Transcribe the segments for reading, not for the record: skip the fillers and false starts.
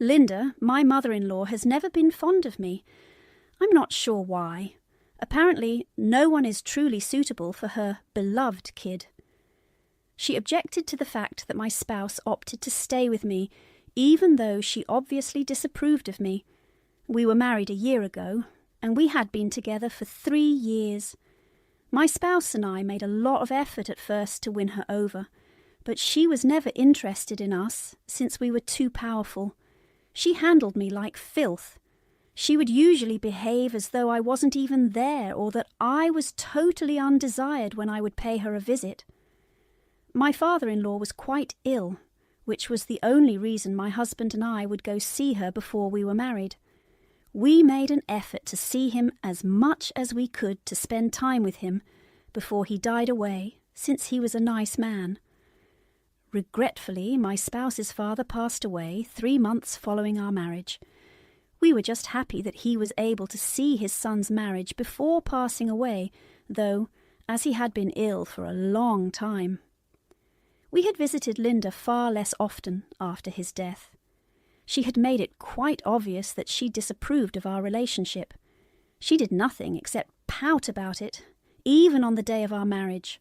Linda, my mother-in-law, has never been fond of me. I'm not sure why. Apparently, no one is truly suitable for her beloved kid. She objected to the fact that my spouse opted to stay with me, even though she obviously disapproved of me. We were married a year ago, and we had been together for 3 years. My spouse and I made a lot of effort at first to win her over, but she was never interested in us since we were too powerful. She handled me like filth. She would usually behave as though I wasn't even there, or that I was totally undesired when I would pay her a visit. My father-in-law was quite ill, which was the only reason my husband and I would go see her before we were married. We made an effort to see him as much as we could to spend time with him before he died away, since he was a nice man. Regretfully, my spouse's father passed away 3 months following our marriage. We were just happy that he was able to see his son's marriage before passing away, though, as he had been ill for a long time. We had visited Linda far less often after his death. She had made it quite obvious that she disapproved of our relationship. She did nothing except pout about it, even on the day of our marriage.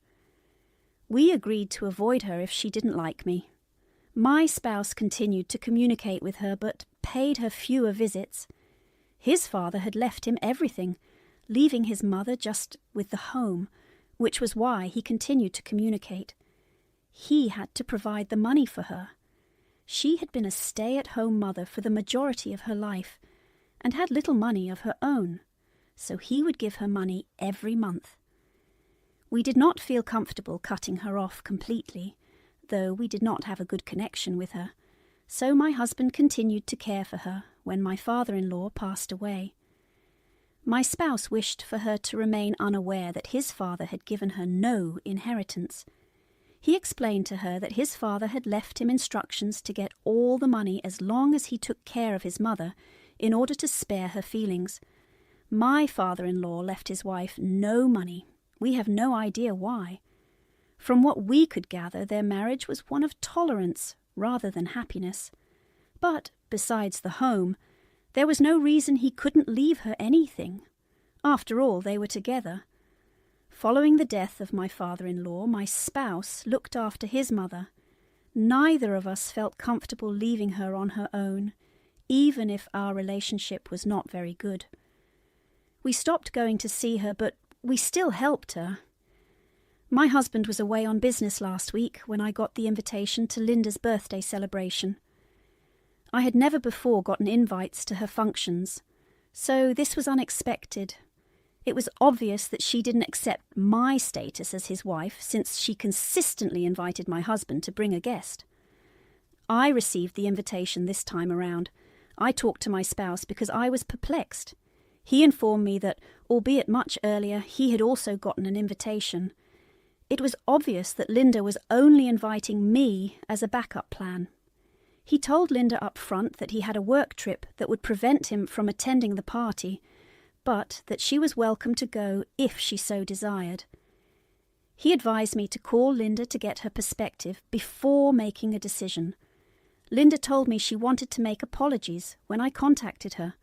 We agreed to avoid her if she didn't like me. My spouse continued to communicate with her, but paid her fewer visits. His father had left him everything, leaving his mother just with the home, which was why he continued to communicate. He had to provide the money for her. She had been a stay-at-home mother for the majority of her life, and had little money of her own, so he would give her money every month. We did not feel comfortable cutting her off completely, though we did not have a good connection with her, so my husband continued to care for her when my father-in-law passed away. My spouse wished for her to remain unaware that his father had given her no inheritance. He explained to her that his father had left him instructions to get all the money as long as he took care of his mother, in order to spare her feelings. My father-in-law left his wife no money. We have no idea why. From what we could gather, their marriage was one of tolerance rather than happiness. But, besides the home, there was no reason he couldn't leave her anything. After all, they were together. Following the death of my father-in-law, my spouse looked after his mother. Neither of us felt comfortable leaving her on her own, even if our relationship was not very good. We stopped going to see her, but we still helped her. My husband was away on business last week when I got the invitation to Linda's birthday celebration. I had never before gotten invites to her functions, so this was unexpected. It was obvious that she didn't accept my status as his wife, since she consistently invited my husband to bring a guest. I received the invitation this time around. I talked to my spouse because I was perplexed. He informed me that, albeit much earlier, he had also gotten an invitation. It was obvious that Linda was only inviting me as a backup plan. He told Linda up front that he had a work trip that would prevent him from attending the party, but that she was welcome to go if she so desired. He advised me to call Linda to get her perspective before making a decision. Linda told me she wanted to make apologies when I contacted her.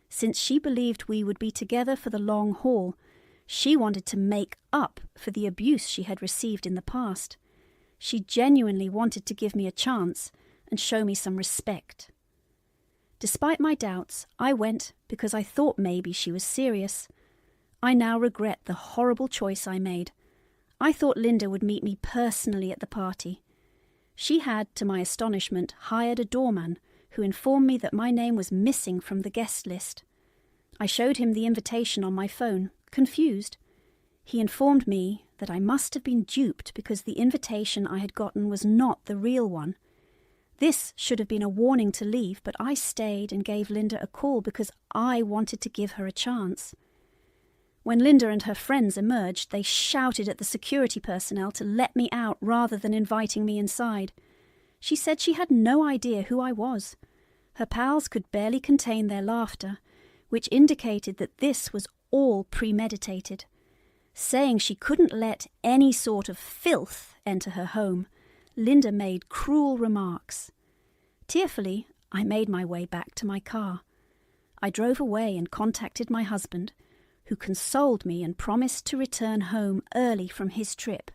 Since she believed we would be together for the long haul, she wanted to make up for the abuse she had received in the past. She genuinely wanted to give me a chance and show me some respect. Despite my doubts, I went because I thought maybe she was serious. I now regret the horrible choice I made. I thought Linda would meet me personally at the party. She had, to my astonishment, hired a doorman who informed me that my name was missing from the guest list. I showed him the invitation on my phone, confused. He informed me that I must have been duped because the invitation I had gotten was not the real one. This should have been a warning to leave, but I stayed and gave Linda a call because I wanted to give her a chance. When Linda and her friends emerged, they shouted at the security personnel to let me out rather than inviting me inside. She said she had no idea who I was. Her pals could barely contain their laughter, which indicated that this was all premeditated. Saying she couldn't let any sort of filth enter her home, Linda made cruel remarks. Tearfully, I made my way back to my car. I drove away and contacted my husband, who consoled me and promised to return home early from his trip,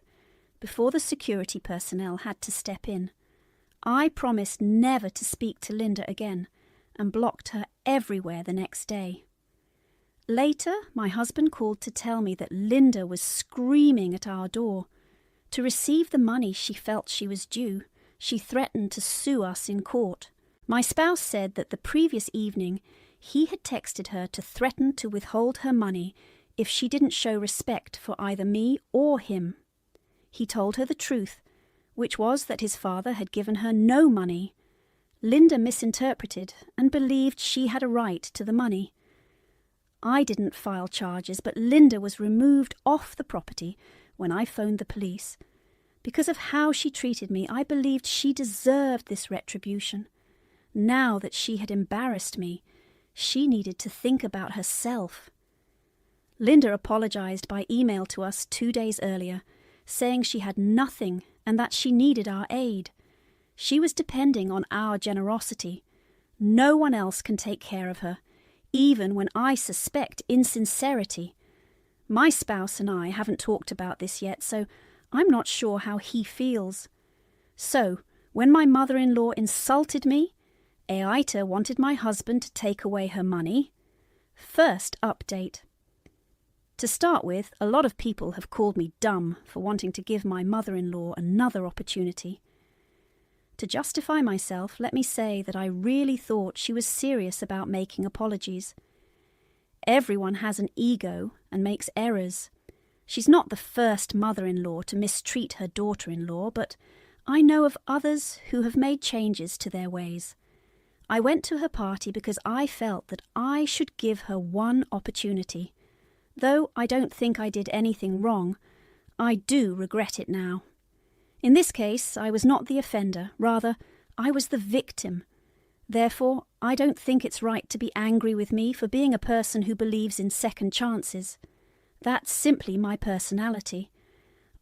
before the security personnel had to step in. I promised never to speak to Linda again, and blocked her everywhere the next day. Later, my husband called to tell me that Linda was screaming at our door. To receive the money she felt she was due, she threatened to sue us in court. My spouse said that the previous evening he had texted her to threaten to withhold her money if she didn't show respect for either me or him. He told her the truth, which was that his father had given her no money. Linda misinterpreted and believed she had a right to the money. I didn't file charges, but Linda was removed off the property when I phoned the police. Because of how she treated me, I believed she deserved this retribution. Now that she had embarrassed me, she needed to think about herself. Linda apologized by email to us 2 days earlier, saying she had nothing and that she needed our aid. She was depending on our generosity. No one else can take care of her, even when I suspect insincerity. My spouse and I haven't talked about this yet, so I'm not sure how he feels. So, when my mother-in-law insulted me, Aita wanted my husband to take away her money. First update. To start with, a lot of people have called me dumb for wanting to give my mother-in-law another opportunity. To justify myself, let me say that I really thought she was serious about making apologies. Everyone has an ego and makes errors. She's not the first mother-in-law to mistreat her daughter-in-law, but I know of others who have made changes to their ways. I went to her party because I felt that I should give her one opportunity. Though I don't think I did anything wrong, I do regret it now. In this case, I was not the offender, rather, I was the victim. Therefore, I don't think it's right to be angry with me for being a person who believes in second chances. That's simply my personality.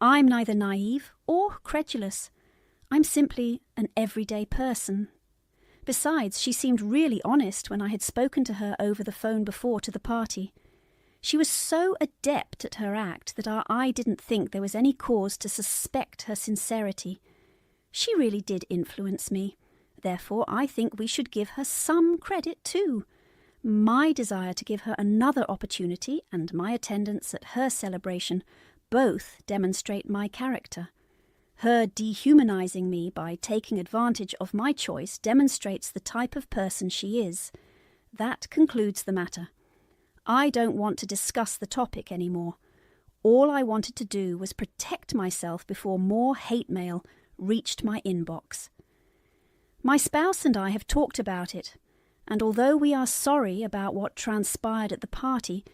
I'm neither naive or credulous. I'm simply an everyday person. Besides, she seemed really honest when I had spoken to her over the phone before to the party. She was so adept at her act that I didn't think there was any cause to suspect her sincerity. She really did influence me. Therefore, I think we should give her some credit too. My desire to give her another opportunity and my attendance at her celebration both demonstrate my character. Her dehumanizing me by taking advantage of my choice demonstrates the type of person she is. That concludes the matter. I don't want to discuss the topic anymore. All I wanted to do was protect myself before more hate mail reached my inbox. My spouse and I have talked about it, and although we are sorry about what transpired at the party,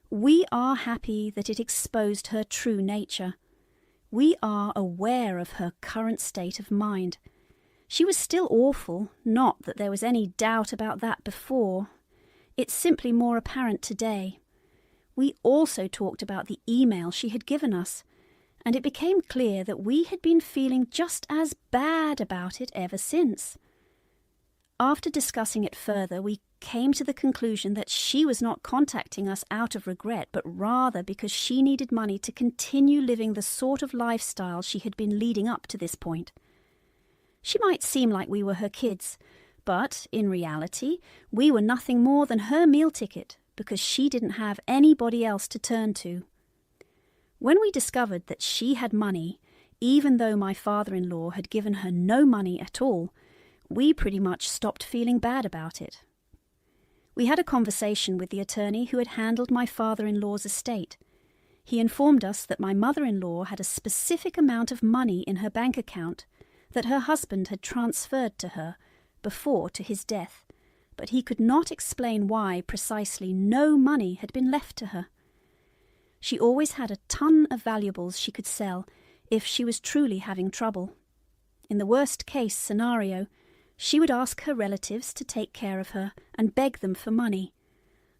we are happy that it exposed her true nature. We are aware of her current state of mind. She was still awful, not that there was any doubt about that before. It's simply more apparent today. We also talked about the email she had given us, and it became clear that we had been feeling just as bad about it ever since. After discussing it further, we came to the conclusion that she was not contacting us out of regret, but rather because she needed money to continue living the sort of lifestyle she had been leading up to this point. She might seem like we were her kids, but in reality, we were nothing more than her meal ticket because she didn't have anybody else to turn to. When we discovered that she had money, even though my father-in-law had given her no money at all, we pretty much stopped feeling bad about it. We had a conversation with the attorney who had handled my father-in-law's estate. He informed us that my mother-in-law had a specific amount of money in her bank account that her husband had transferred to her before to his death, but he could not explain why precisely no money had been left to her. She always had a ton of valuables she could sell if she was truly having trouble. In the worst-case scenario, she would ask her relatives to take care of her and beg them for money.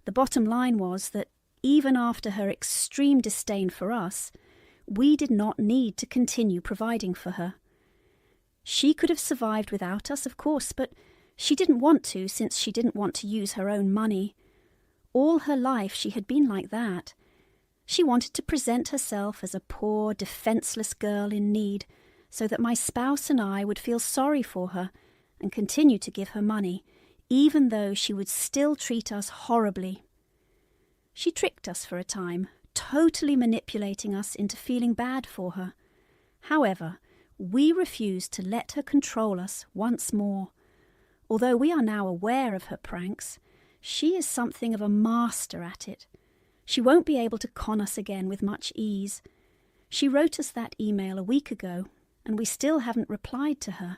The bottom line was that even after her extreme disdain for us, we did not need to continue providing for her. She could have survived without us, of course, but She didn't want to, since she didn't want to use her own money. All her life she had been like that. She wanted to present herself as a poor, defenceless girl in need, so that my spouse and I would feel sorry for her and continue to give her money, even though she would still treat us horribly. She tricked us for a time, totally manipulating us into feeling bad for her. However, we refused to let her control us once more. Although we are now aware of her pranks, she is something of a master at it. She won't be able to con us again with much ease. She wrote us that email a week ago, and we still haven't replied to her.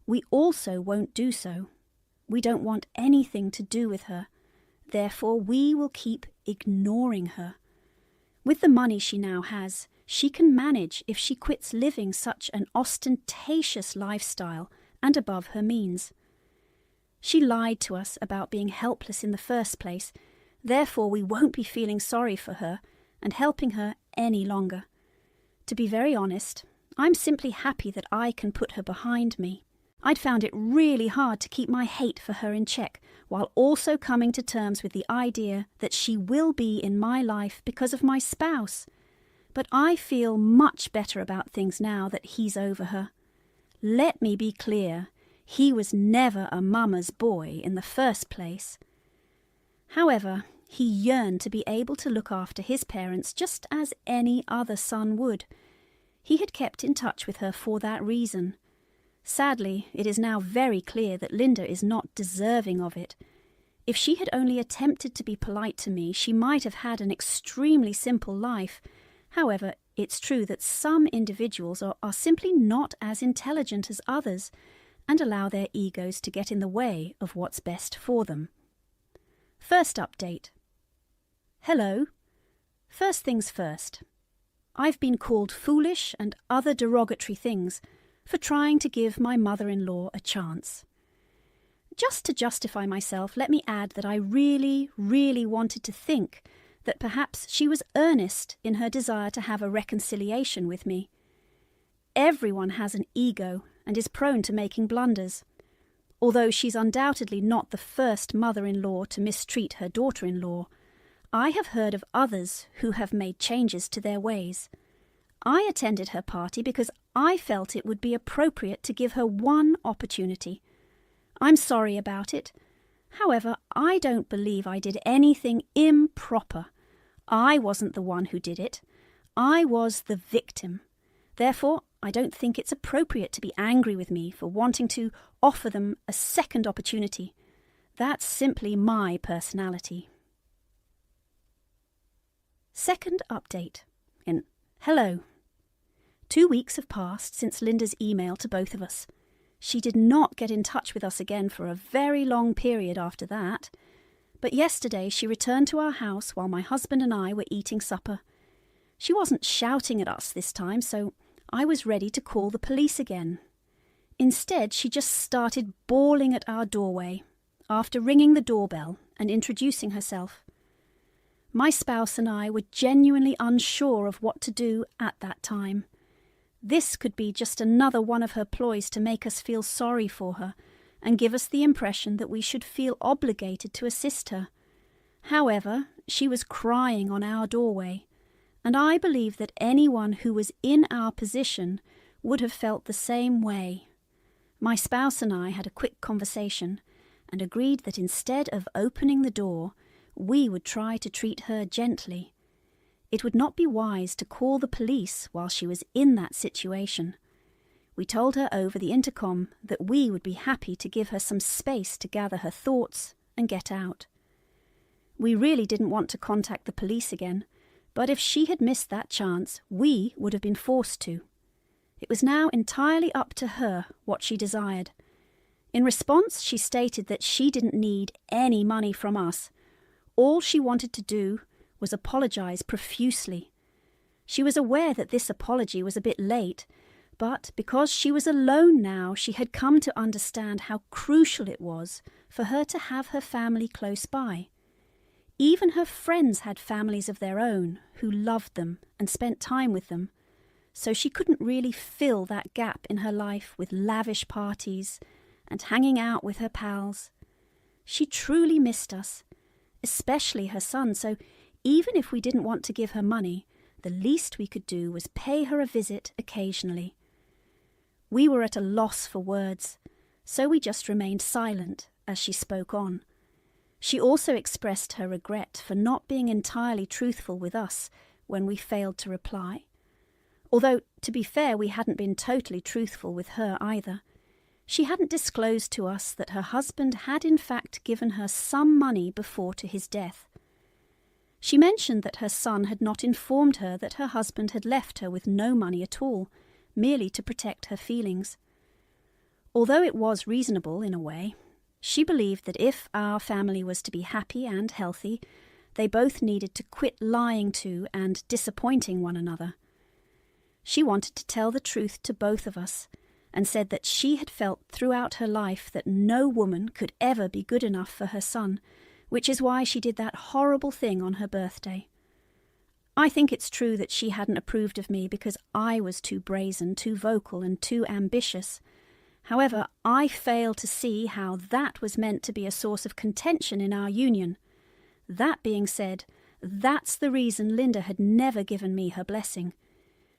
We also won't do so. We don't want anything to do with her. Therefore, we will keep ignoring her. With the money she now has, she can manage if she quits living such an ostentatious lifestyle and above her means. She lied to us about being helpless in the first place. Therefore, we won't be feeling sorry for her and helping her any longer. To be very honest, I'm simply happy that I can put her behind me. I'd found it really hard to keep my hate for her in check, while also coming to terms with the idea that she will be in my life because of my spouse. But I feel much better about things now that he's over her. Let me be clear, he was never a mama's boy in the first place. However, he yearned to be able to look after his parents just as any other son would. He had kept in touch with her for that reason. Sadly, it is now very clear that Linda is not deserving of it. If she had only attempted to be polite to me, she might have had an extremely simple life. However, it's true that some individuals are simply not as intelligent as others and allow their egos to get in the way of what's best for them. First update. Hello. First things first. I've been called foolish and other derogatory things for trying to give my mother-in-law a chance. Just to justify myself, let me add that I really, really wanted to think that perhaps she was earnest in her desire to have a reconciliation with me. Everyone has an ego and is prone to making blunders. Although she's undoubtedly not the first mother-in-law to mistreat her daughter-in-law, I have heard of others who have made changes to their ways. I attended her party because I felt it would be appropriate to give her one opportunity. I'm sorry about it. However, I don't believe I did anything improper. I wasn't the one who did it. I was the victim. Therefore, I don't think it's appropriate to be angry with me for wanting to offer them a second opportunity. That's simply my personality. Second update. Hello. 2 weeks have passed since Linda's email to both of us. She did not get in touch with us again for a very long period after that. But yesterday she returned to our house while my husband and I were eating supper. She wasn't shouting at us this time, so I was ready to call the police again. Instead, she just started bawling at our doorway after ringing the doorbell and introducing herself. My spouse and I were genuinely unsure of what to do at that time. This could be just another one of her ploys to make us feel sorry for her and give us the impression that we should feel obligated to assist her. However, she was crying on our doorway, and I believe that anyone who was in our position would have felt the same way. My spouse and I had a quick conversation and agreed that instead of opening the door, we would try to treat her gently. It would not be wise to call the police while she was in that situation. We told her over the intercom that we would be happy to give her some space to gather her thoughts and get out. We really didn't want to contact the police again, but if she had missed that chance, we would have been forced to. It was now entirely up to her what she desired. In response, she stated that she didn't need any money from us. All she wanted to do was apologize profusely. She was aware that this apology was a bit late, but because she was alone now, she had come to understand how crucial it was for her to have her family close by. Even her friends had families of their own who loved them and spent time with them, so she couldn't really fill that gap in her life with lavish parties and hanging out with her pals. She truly missed us, especially her son, so even if we didn't want to give her money, the least we could do was pay her a visit occasionally. We were at a loss for words, so we just remained silent as she spoke on. She also expressed her regret for not being entirely truthful with us when we failed to reply. Although, to be fair, we hadn't been totally truthful with her either. She hadn't disclosed to us that her husband had in fact given her some money before to his death. She mentioned that her son had not informed her that her husband had left her with no money at all, merely to protect her feelings. Although it was reasonable in a way, she believed that if our family was to be happy and healthy, they both needed to quit lying to and disappointing one another. She wanted to tell the truth to both of us, and said that she had felt throughout her life that no woman could ever be good enough for her son, which is why she did that horrible thing on her birthday. I think it's true that she hadn't approved of me because I was too brazen, too vocal, and too ambitious. However, I fail to see how that was meant to be a source of contention in our union. That being said, that's the reason Linda had never given me her blessing.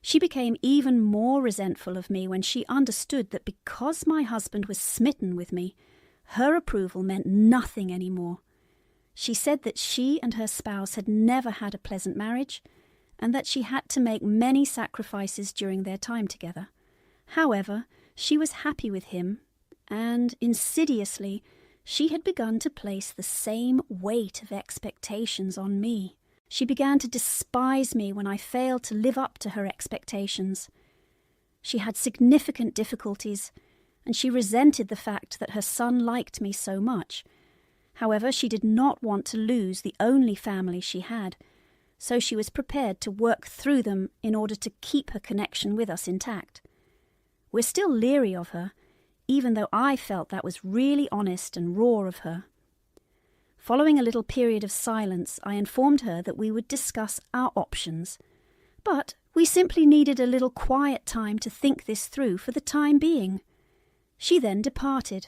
She became even more resentful of me when she understood that because my husband was smitten with me, her approval meant nothing anymore. She said that she and her spouse had never had a pleasant marriage, and that she had to make many sacrifices during their time together. However, she was happy with him, and insidiously, she had begun to place the same weight of expectations on me. She began to despise me when I failed to live up to her expectations. She had significant difficulties, and she resented the fact that her son liked me so much. However, she did not want to lose the only family she had, so she was prepared to work through them in order to keep her connection with us intact. We're still leery of her, even though I felt that was really honest and raw of her. Following a little period of silence, I informed her that we would discuss our options, but we simply needed a little quiet time to think this through for the time being. She then departed.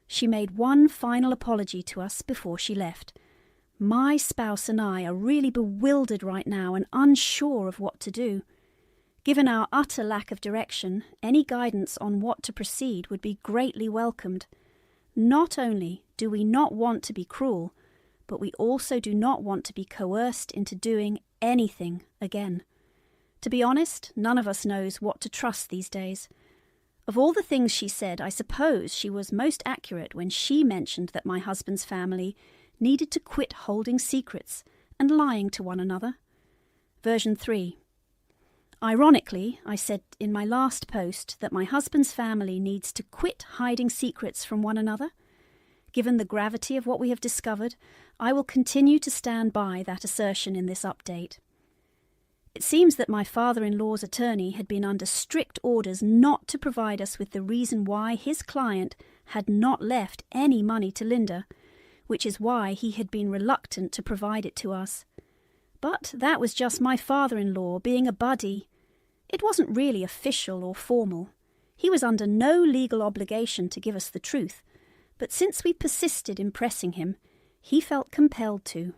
She made one final apology to us before she left. My spouse and I are really bewildered right now and unsure of what to do. Given our utter lack of direction, any guidance on what to proceed would be greatly welcomed. Not only do we not want to be cruel, but we also do not want to be coerced into doing anything again. To be honest, none of us knows what to trust these days. Of all the things she said, I suppose she was most accurate when she mentioned that my husband's family needed to quit holding secrets and lying to one another. Version 3. Ironically, I said in my last post that my husband's family needs to quit hiding secrets from one another. Given the gravity of what we have discovered, I will continue to stand by that assertion in this update. It seems that my father-in-law's attorney had been under strict orders not to provide us with the reason why his client had not left any money to Linda, which is why he had been reluctant to provide it to us. But that was just my father-in-law being a buddy. It wasn't really official or formal. He was under no legal obligation to give us the truth, but since we persisted in pressing him, he felt compelled to.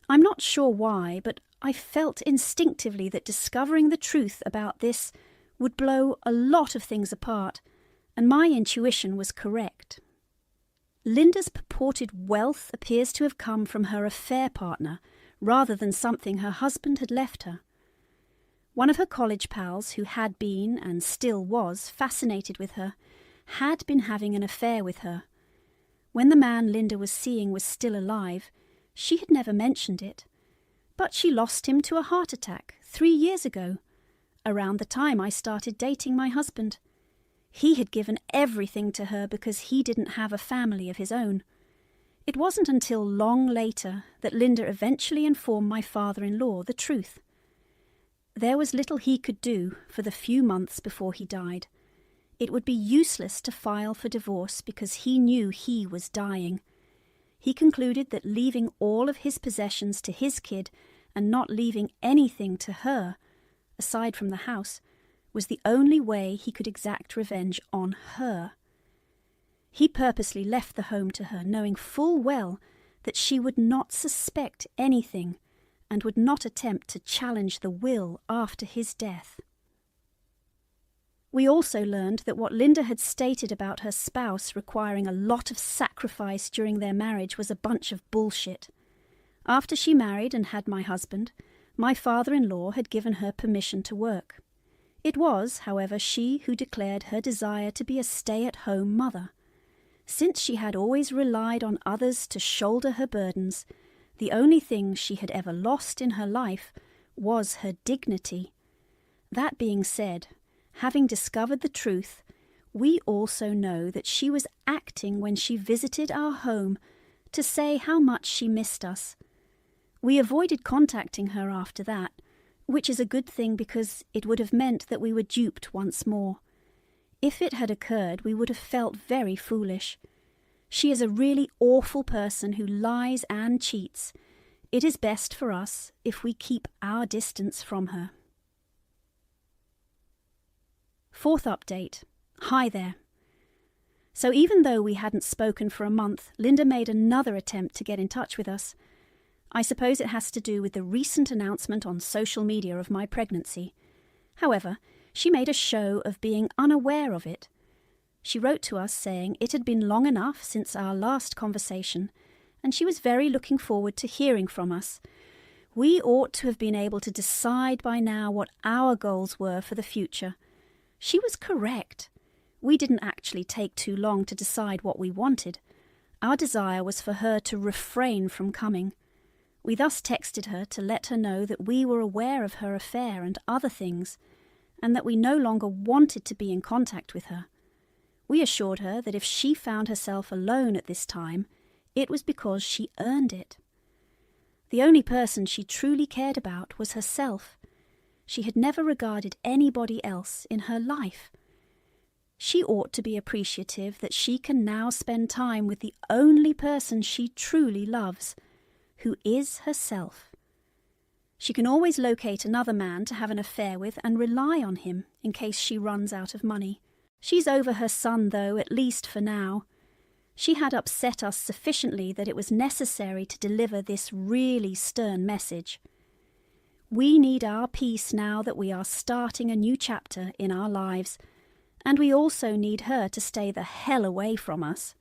I'm not sure why, but I felt instinctively that discovering the truth about this would blow a lot of things apart, and my intuition was correct. Linda's purported wealth appears to have come from her affair partner, rather than something her husband had left her. One of her college pals, who had been, and still was, fascinated with her, had been having an affair with her. When the man Linda was seeing was still alive, she had never mentioned it. But she lost him to a heart attack 3 years ago, around the time I started dating my husband. He had given everything to her because he didn't have a family of his own. It wasn't until long later that Linda eventually informed my father-in-law the truth. There was little he could do for the few months before he died. It would be useless to file for divorce because he knew he was dying. He concluded that leaving all of his possessions to his kid and not leaving anything to her, aside from the house, was the only way he could exact revenge on her. He purposely left the home to her, knowing full well that she would not suspect anything and would not attempt to challenge the will after his death. We also learned that what Linda had stated about her spouse requiring a lot of sacrifice during their marriage was a bunch of bullshit. After she married and had my husband, my father-in-law had given her permission to work. It was, however, she who declared her desire to be a stay-at-home mother. Since she had always relied on others to shoulder her burdens, the only thing she had ever lost in her life was her dignity. That being said, having discovered the truth, we also know that she was acting when she visited our home to say how much she missed us. We avoided contacting her after that, which is a good thing because it would have meant that we were duped once more. If it had occurred, we would have felt very foolish. She is a really awful person who lies and cheats. It is best for us if we keep our distance from her. Fourth update. Hi there. So even though we hadn't spoken for a month, Linda made another attempt to get in touch with us. I suppose it has to do with the recent announcement on social media of my pregnancy. However, she made a show of being unaware of it. She wrote to us saying it had been long enough since our last conversation, and she was very looking forward to hearing from us. We ought to have been able to decide by now what our goals were for the future. She was correct. We didn't actually take too long to decide what we wanted. Our desire was for her to refrain from coming. We thus texted her to let her know that we were aware of her affair and other things, and that we no longer wanted to be in contact with her. We assured her that if she found herself alone at this time, it was because she earned it. The only person she truly cared about was herself. She had never regarded anybody else in her life. She ought to be appreciative that she can now spend time with the only person she truly loves, who is herself. She can always locate another man to have an affair with and rely on him in case she runs out of money. She's over her son, though, at least for now. She had upset us sufficiently that it was necessary to deliver this really stern message. We need our peace now that we are starting a new chapter in our lives, and we also need her to stay the hell away from us.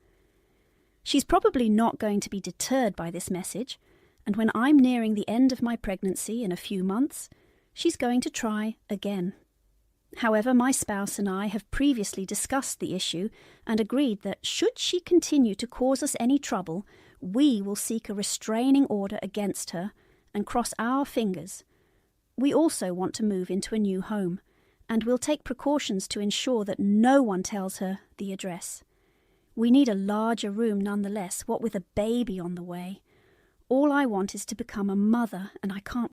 She's probably not going to be deterred by this message, and when I'm nearing the end of my pregnancy in a few months, she's going to try again. However, my spouse and I have previously discussed the issue and agreed that should she continue to cause us any trouble, we will seek a restraining order against her and cross our fingers. We also want to move into a new home, and we'll take precautions to ensure that no one tells her the address. We need a larger room nonetheless, what with a baby on the way. All I want is to become a mother, and I can't